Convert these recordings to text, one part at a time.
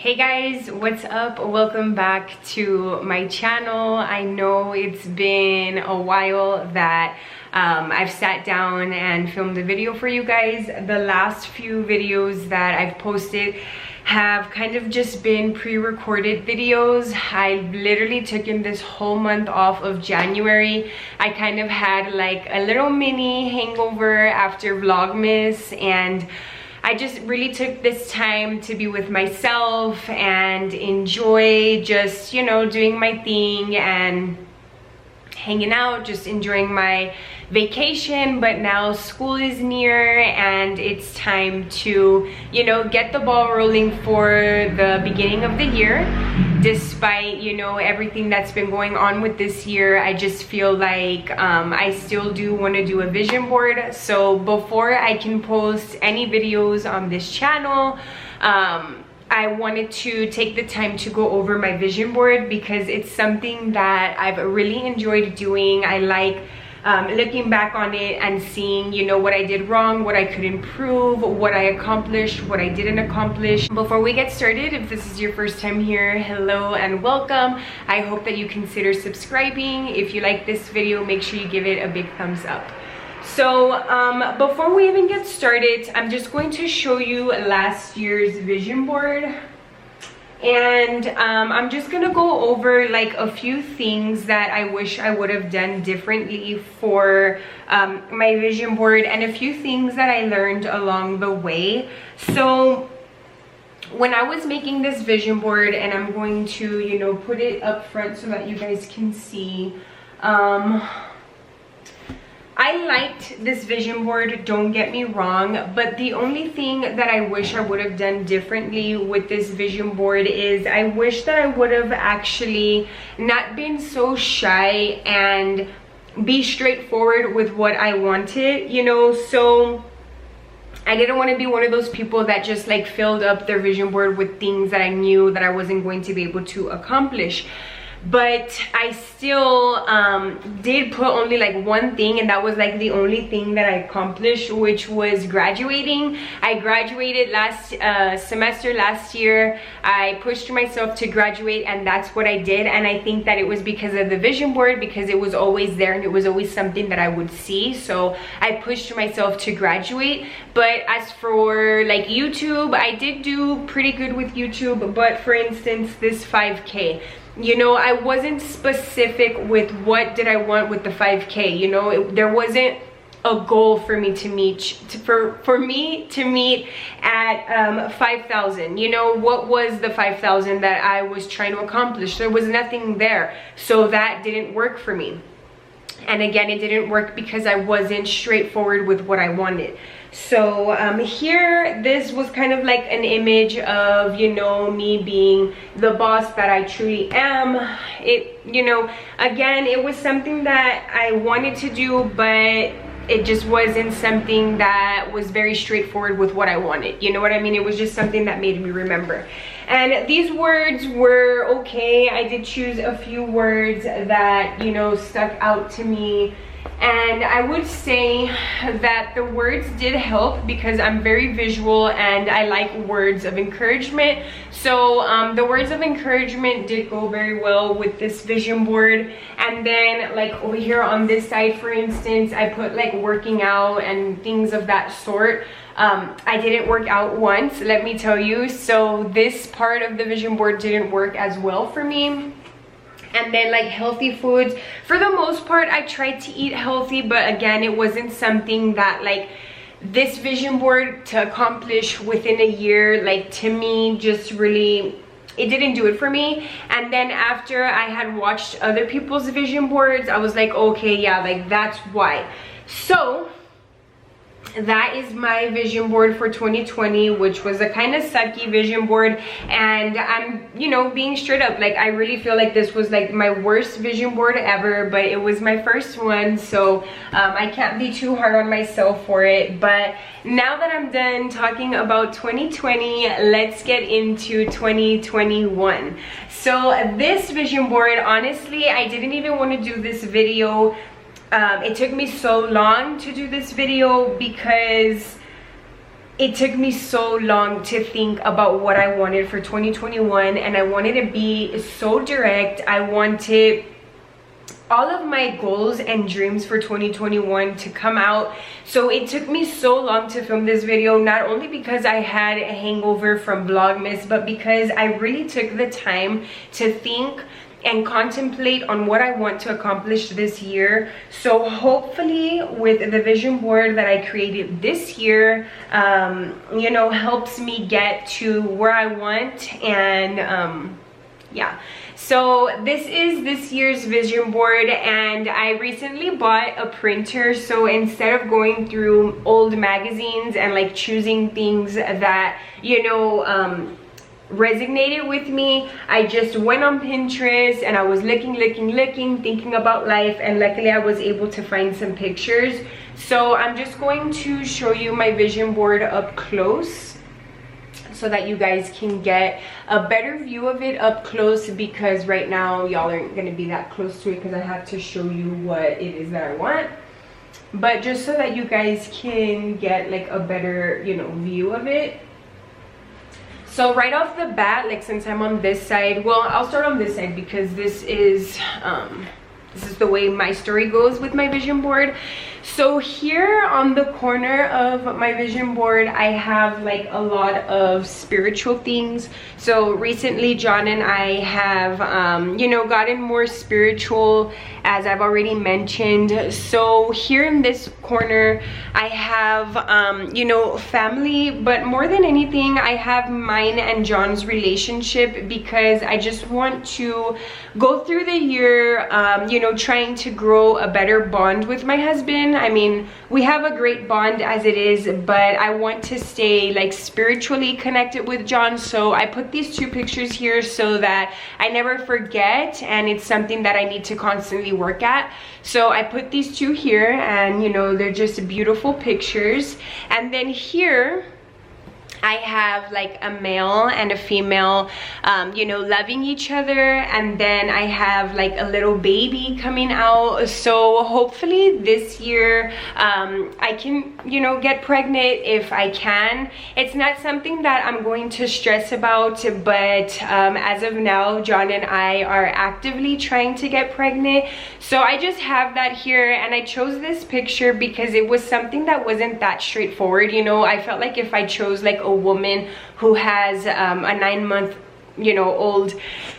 Hey guys, what's up? Welcome back to my channel. I know it's been a while that I've sat down and filmed a video for you guys. The last few videos that I've posted have kind of just been pre-recorded videos. I literally took in this whole month off of January. I kind of had like a little mini hangover after Vlogmas, and I just really took this time to be with myself and enjoy just, you know, doing my thing and hanging out, just enjoying my vacation. But now school is near and it's time to, you know, get the ball rolling for the beginning of the year. Despite, you know, everything that's been going on with this year, I just feel like I still do want to do a vision board. So before I can post any videos on this channel, I wanted to take the time to go over my vision board because it's something that I've really enjoyed doing. I like looking back on it and seeing, you know, what I did wrong, what I could improve, what I accomplished, what I didn't accomplish. Before we get started, if this is your first time here, hello and welcome. I hope that you consider subscribing. If you like this video, make sure you give it a big thumbs up. So before we even get started, I'm just going to show you last year's vision board. And I'm just gonna go over like a few things that I wish I would have done differently for my vision board, and a few things that I learned along the way. So when I was making this vision board, and I'm going to, you know, put it up front so that you guys can see, I liked this vision board, don't get me wrong, but the only thing that I wish I would have done differently with this vision board is I wish that I would have actually not been so shy and be straightforward with what I wanted, you know. So I didn't want to be one of those people that just like filled up their vision board with things that I knew that I wasn't going to be able to accomplish. But I still did put only like one thing, and that was like the only thing that I accomplished, which was graduating. I graduated last semester last year. I pushed myself to graduate, and that's what I did. And I think that it was because of the vision board, because it was always there and it was always something that I would see. So I pushed myself to graduate. But as for like YouTube, I did do pretty good with YouTube. But for instance, this 5K, you know, I wasn't specific with what did I want with the 5K. You know, there wasn't a goal for me to meet, for me to meet at 5,000. You know, what was the 5,000 that I was trying to accomplish? There was nothing there, so that didn't work for me. And again, it didn't work because I wasn't straightforward with what I wanted. So here, this was kind of like an image of, you know, me being the boss that I truly am. It, you know, again, it was something that I wanted to do, but it just wasn't something that was very straightforward with what I wanted. You know what I mean? It was just something that made me remember. And these words were okay. I did choose a few words that, you know, stuck out to me. And I would say that the words did help because I'm very visual and I like words of encouragement. So the words of encouragement did go very well with this vision board. And then like over here on this side, for instance, I put like working out and things of that sort. I didn't work out once, let me tell you. So this part of the vision board didn't work as well for me. And then like healthy foods, for the most part I tried to eat healthy, but again, it wasn't something that like this vision board to accomplish within a year, like to me, just really, it didn't do it for me. And then after I had watched other people's vision boards, I was like, okay, yeah, like that's why. So that is my vision board for 2020, which was a kind of sucky vision board. And I'm, you know, being straight up, like I really feel like this was like my worst vision board ever, but it was my first one, so I can't be too hard on myself for it. But now that I'm done talking about 2020, let's get into 2021. So this vision board, honestly, I didn't even want to do this video. It took me so long to do this video because it took me so long to think about what I wanted for 2021, and I wanted to be so direct. I wanted all of my goals and dreams for 2021 to come out. So it took me so long to film this video, not only because I had a hangover from Vlogmas, but because I really took the time to think and contemplate on what I want to accomplish this year. So hopefully with the vision board that I created this year, you know, helps me get to where I want. And yeah, so this is this year's vision board, and I recently bought a printer. So instead of going through old magazines and like choosing things that, you know, resonated with me, I just went on Pinterest and I was looking, thinking about life, and luckily I was able to find some pictures. So I'm just going to show you my vision board up close so that you guys can get a better view of it up close, because right now y'all aren't going to be that close to it because I have to show you what it is that I want. But just so that you guys can get like a better, you know, view of it. So right off the bat, like since I'm on this side, well, I'll start on this side because this is the way my story goes with my vision board. So here on the corner of my vision board, I have like a lot of spiritual things. So recently John and I have you know, gotten more spiritual, as I've already mentioned. So here in this corner I have you know, family, but more than anything I have mine and John's relationship, because I just want to go through the year you know, trying to grow a better bond with my husband. I mean, we have a great bond as it is, but I want to stay like spiritually connected with John. So I put these two pictures here so that I never forget, and it's something that I need to constantly work at. So I put these two here, and you know, they're just beautiful pictures. And then here I have like a male and a female, you know, loving each other. And then I have like a little baby coming out. So hopefully this year I can, you know, get pregnant if I can. It's not something that I'm going to stress about, but as of now, John and I are actively trying to get pregnant. So I just have that here, and I chose this picture because it was something that wasn't that straightforward. You know, I felt like if I chose like a woman who has a 9-month, you know, old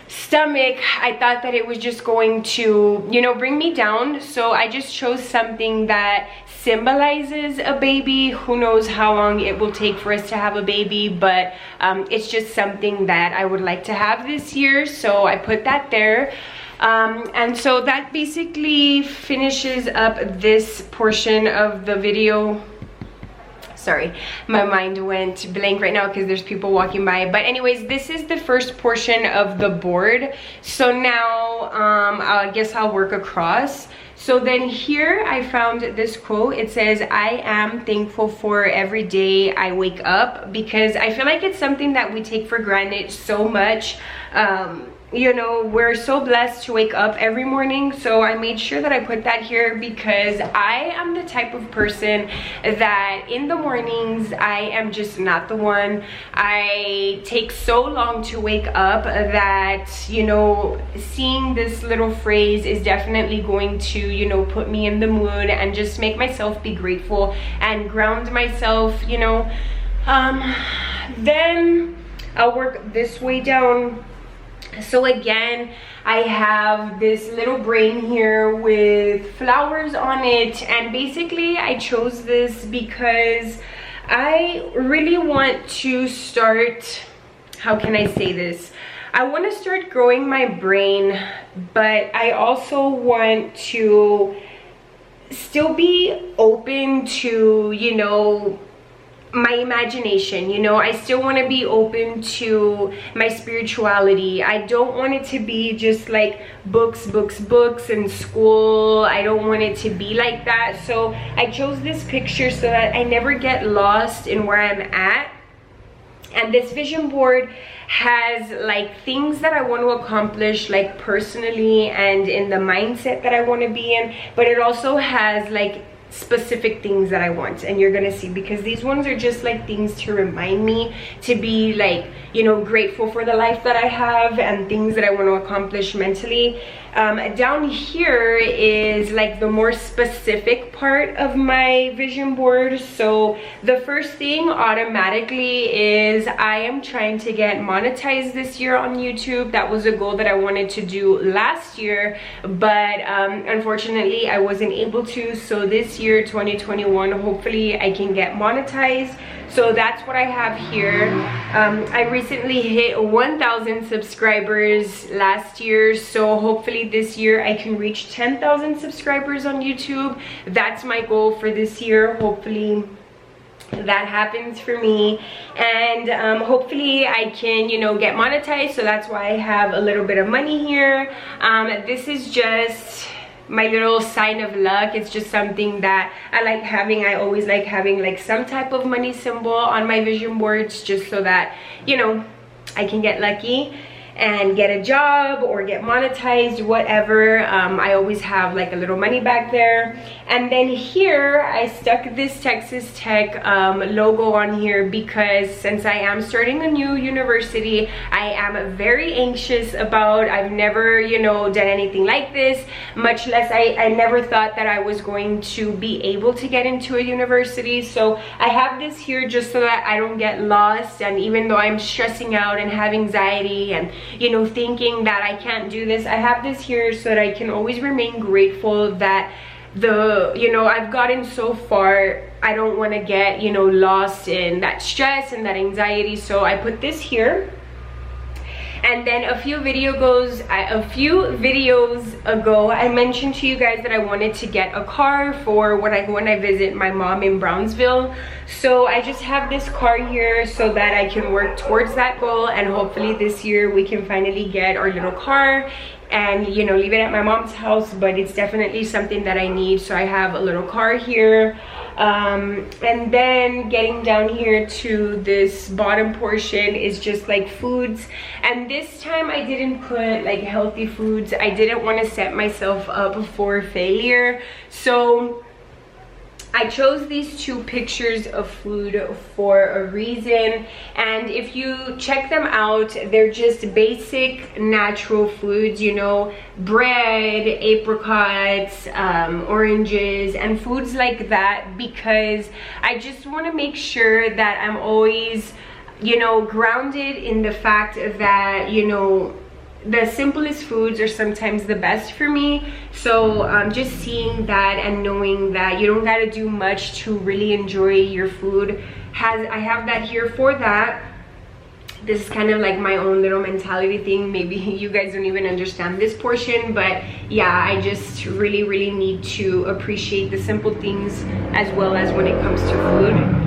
stomach, I thought that it was just going to, you know, bring me down. So I just chose something that symbolizes a baby. Who knows how long it will take for us to have a baby, but it's just something that I would like to have this year. So I put that there. And so that basically finishes up this portion of the video. Sorry, my mind went blank right now because there's people walking by. But anyways, this is the first portion of the board. So now I guess I'll work across. So then here I found this quote. It says, "I am thankful for every day I wake up," because I feel like it's something that we take for granted so much. You know, we're so blessed to wake up every morning. So I made sure that I put that here because I am the type of person that in the mornings I am just not the one. I take so long to wake up that, you know, seeing this little phrase is definitely going to, you know, put me in the mood and just make myself be grateful and ground myself, you know. Then I'll work this way down. So again, I have this little brain here with flowers on it, and basically I chose this because I really want to start, how can I say this? I want to start growing my brain, but I also want to still be open to, you know, my imagination. You know, I still want to be open to my spirituality. I don't want it to be just like books and school. I don't want it to be like that. So I chose this picture so that I never get lost in where I'm at. And this vision board has like things that I want to accomplish, like personally and in the mindset that I want to be in, but it also has like specific things that I want, and you're gonna see, because these ones are just like things to remind me to be like, you know, grateful for the life that I have and things that I want to accomplish mentally. Down here is like the more specific part of my vision board. So the first thing automatically is I am trying to get monetized this year on YouTube. That was a goal that I wanted to do last year, but unfortunately I wasn't able to. So this year, 2021, hopefully I can get monetized. So that's what I have here. I recently hit 1,000 subscribers last year, so hopefully this year I can reach 10,000 subscribers on YouTube. That's my goal for this year. Hopefully that happens for me, and hopefully I can, you know, get monetized. So that's why I have a little bit of money here. This is just my little sign of luck. It's just something that I like having. I always like having like some type of money symbol on my vision boards, just so that, you know, I can get lucky and get a job or get monetized, whatever. I always have like a little money back there. And then here I stuck this Texas Tech logo on here because since I am starting a new university, I am very anxious about, I've never, you know, done anything like this, much less I never thought that I was going to be able to get into a university. So I have this here just so that I don't get lost, and even though I'm stressing out and have anxiety and, you know, thinking that I can't do this, I have this here so that I can always remain grateful that you know, I've gotten so far. I don't want to get, you know, lost in that stress and that anxiety. So I put this here. And then a few videos ago, I mentioned to you guys that I wanted to get a car for when I visit my mom in Brownsville. So I just have this car here so that I can work towards that goal, and hopefully this year we can finally get our little car and, you know, leave it at my mom's house. But it's definitely something that I need, so I have a little car here. And then getting down here to this bottom portion is just like foods, and this time I didn't put like healthy foods. I didn't want to set myself up for failure, so I chose these two pictures of food for a reason, and if you check them out, they're just basic natural foods, you know, bread, apricots, oranges, and foods like that, because I just want to make sure that I'm always, you know, grounded in the fact that, you know, the simplest foods are sometimes the best for me. So just seeing that and knowing that you don't gotta do much to really enjoy your food, I have that here for that. This is kind of like my own little mentality thing. Maybe you guys don't even understand this portion, but yeah, I just really need to appreciate the simple things as well as when it comes to food.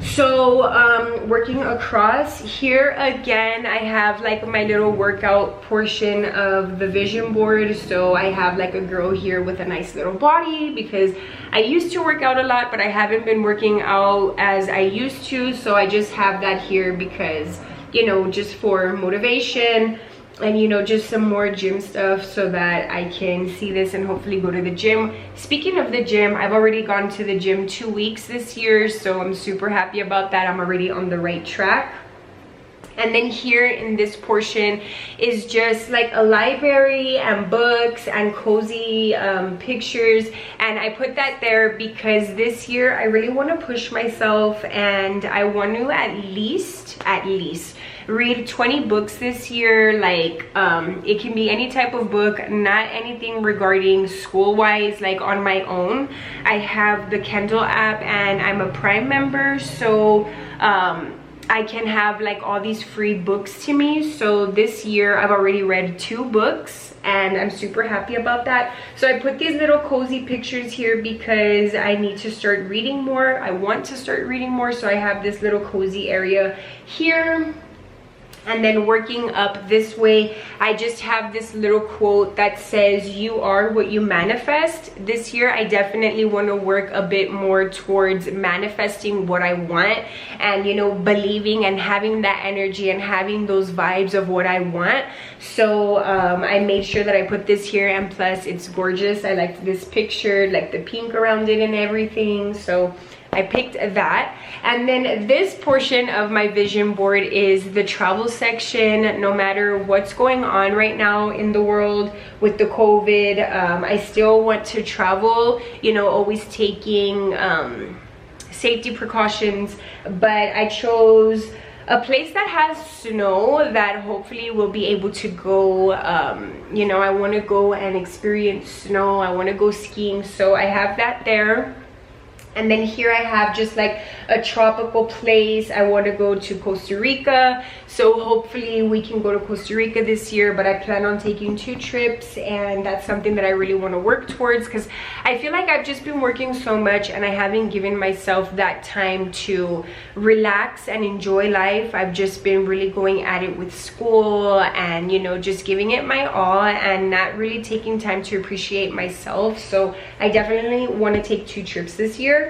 So working across here again, I have like my little workout portion of the vision board. So I have like a girl here with a nice little body, because I used to work out a lot, but I haven't been working out as I used to. So I just have that here because, you know, just for motivation and, you know, just some more gym stuff so that I can see this and hopefully go to the gym. Speaking of the gym, I've already gone to the gym 2 weeks this year, so I'm super happy about that. I'm already on the right track. And then here in this portion is just like a library and books and cozy pictures, and I put that there because this year I really want to push myself, and I want to at least read 20 books this year. Like it can be any type of book, not anything regarding school wise, like on my own. I have the Kindle app and I'm a Prime member, so I can have like all these free books to me. So this year I've already read 2 books and I'm super happy about that. So I put these little cozy pictures here because I need to start reading more. I want to start reading more, so I have this little cozy area here. And then working up this way, I just have this little quote that says, you are what you manifest. This year, I definitely want to work a bit more towards manifesting what I want, and, you know, believing and having that energy and having those vibes of what I want. So I made sure that I put this here, and plus it's gorgeous. I liked this picture, like the pink around it and everything. So I picked that. And then this portion of my vision board is the travel section. No matter what's going on right now in the world with the COVID, I still want to travel, you know, always taking safety precautions. But I chose a place that has snow that hopefully we'll be able to go. You know, I want to go and experience snow. I want to go skiing, so I have that there. And then here I have just like a tropical place. I want to go to Costa Rica, so hopefully we can go to Costa Rica this year. But I plan on taking 2 trips, and that's something that I really want to work towards, because I feel like I've just been working so much and I haven't given myself that time to relax and enjoy life. I've just been really going at it with school and, you know, just giving it my all and not really taking time to appreciate myself. So I definitely want to take 2 trips this year.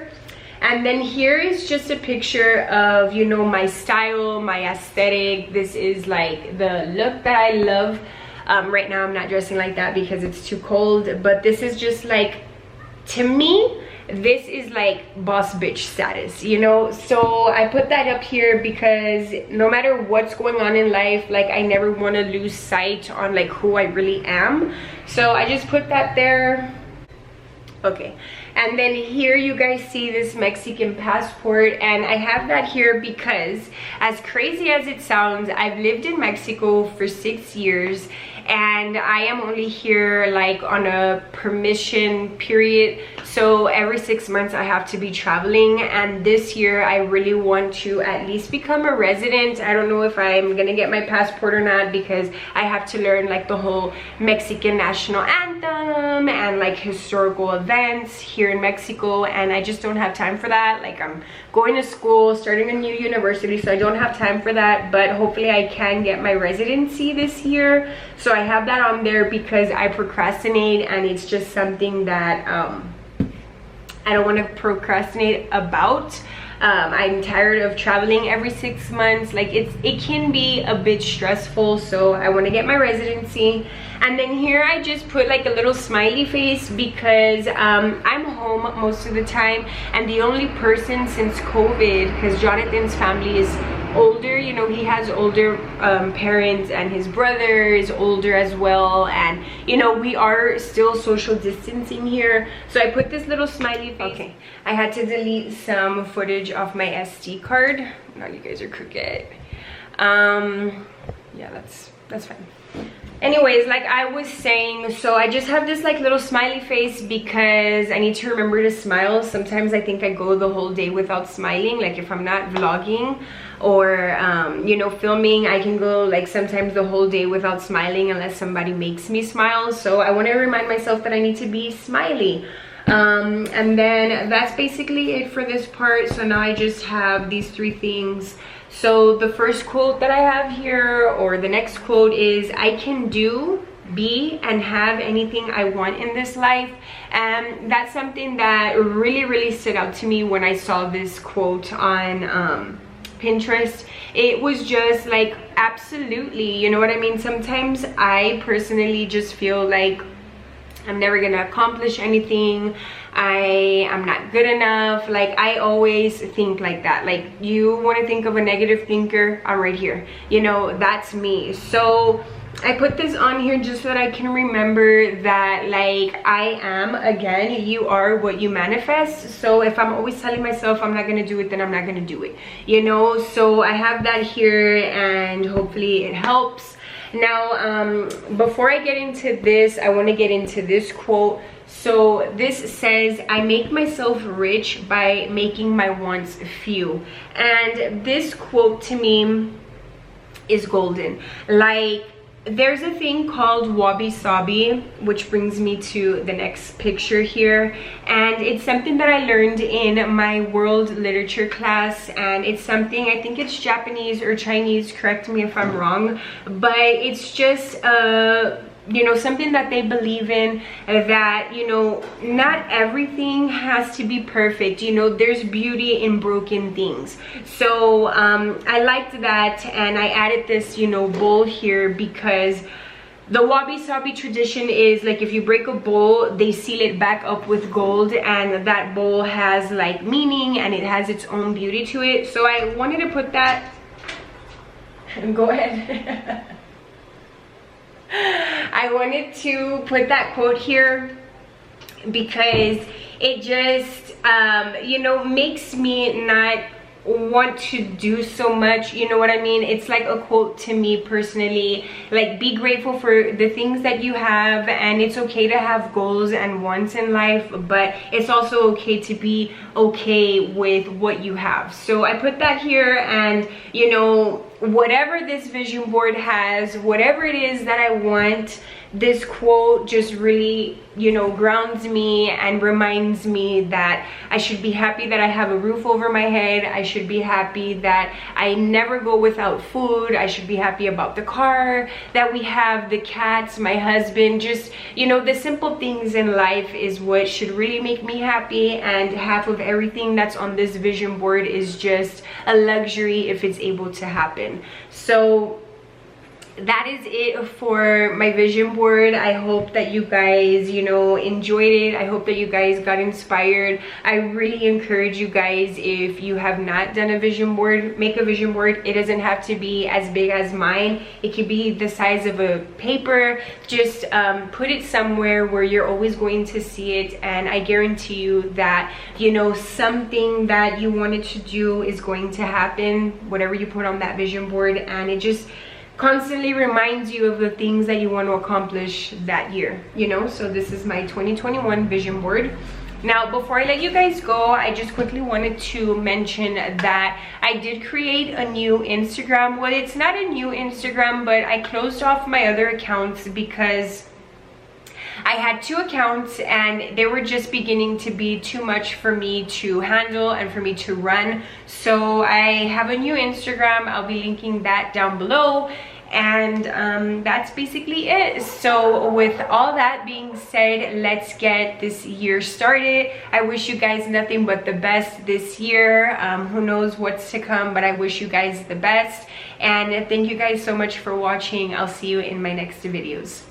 And then here is just a picture of, you know, my style, my aesthetic. This is like the look that I love. Right now I'm not dressing like that because it's too cold, but this is just like, to me, this is like boss bitch status, you know. So I put that up here because no matter what's going on in life, like, I never want to lose sight on like who I really am. So I just put that there. Okay, and then here you guys see this Mexican passport, and I have that here because, as crazy as it sounds, I've lived in Mexico for 6 years, and I am only here like on a permission period. So every 6 months I have to be traveling, and this year I really want to at least become a resident. I don't know if I'm gonna get my passport or not, because I have to learn like the whole Mexican national anthem and like historical events here in Mexico, and I just don't have time for that. Like, I'm going to school, starting a new university, so I don't have time for that. But hopefully I can get my residency this year. So I have that on there because I procrastinate, and it's just something that I don't want to procrastinate about. I'm tired of traveling every 6 months. Like, it can be a bit stressful, so I want to get my residency. And then here I just put like a little smiley face because I'm home most of the time, and the only person since COVID, because Jonathan's family is older, you know, he has older parents, and his brother is older as well, and, you know, we are still social distancing here. So I put this little smiley face. Okay, I had to delete some footage off my SD card. Now you guys are crooked. Yeah, that's fine. Anyways, like I was saying, so I just have this like little smiley face because I need to remember to smile. Sometimes I think I go the whole day without smiling. Like, if I'm not vlogging or you know, filming, I can go like sometimes the whole day without smiling unless somebody makes me smile. So I want to remind myself that I need to be smiley. And then that's basically it for this part. So now I just have these 3 things. So the first quote that I have here, or the next quote, is, I can do, be, and have anything I want in this life. And that's something that really stood out to me when I saw this quote on Pinterest. It was just like, absolutely, you know what I mean? Sometimes I personally just feel like I'm never gonna accomplish anything. I'm not good enough. Like, I always think like that. Like, you want to think of a negative thinker, I'm right here, you know, that's me. So I put this on here just so that I can remember that, like, I am, again, you are what you manifest. So if I'm always telling myself I'm not gonna do it, then I'm not gonna do it, you know. So I have that here, and hopefully it helps. Now, before I get into this, I want to get into this quote. So this says, I make myself rich by making my wants few. And this quote to me is golden. Like, there's a thing called wabi-sabi, which brings me to the next picture here, and it's something that I learned in my world literature class, and it's something, I think it's Japanese or Chinese, correct me if I'm wrong, but it's just you know, something that they believe in, that, you know, not everything has to be perfect. You know, there's beauty in broken things. So I liked that, and I added this, you know, bowl here because the wabi-sabi tradition is like, if you break a bowl, they seal it back up with gold, and that bowl has like meaning and it has its own beauty to it. So I wanted to put that. Go ahead. I wanted to put that quote here because it just you know, makes me not want to do so much, you know what I mean? It's like a quote to me personally, like, be grateful for the things that you have, and it's okay to have goals and wants in life, but it's also okay to be okay with what you have. So I put that here, and you know, whatever this vision board has, whatever it is that I want, this quote just really, you know, grounds me and reminds me that I should be happy that I have a roof over my head. I should be happy that I never go without food. I should be happy about the car that we have, the cats, my husband. Just, you know, the simple things in life is what should really make me happy, and half of everything that's on this vision board is just a luxury if it's able to happen. So that is it for my vision board. I hope that you guys, you know, enjoyed it. I hope that you guys got inspired. I really encourage you guys, if you have not done a vision board, make a vision board. It doesn't have to be as big as mine. It could be the size of a paper. Just put it somewhere where you're always going to see it, and I guarantee you that, you know, something that you wanted to do is going to happen, whatever you put on that vision board, and it just constantly reminds you of the things that you want to accomplish that year, you know. So this is my 2021 vision board. Now, before I let you guys go, I just quickly wanted to mention that I did create a new Instagram. Well, it's not a new Instagram, but I closed off my other accounts because I had 2 accounts and they were just beginning to be too much for me to handle and for me to run. So I have a new Instagram. I'll be linking that down below, and that's basically it. So with all that being said, let's get this year started. I wish you guys nothing but the best this year. Who knows what's to come, but I wish you guys the best, and thank you guys so much for watching. I'll see you in my next videos.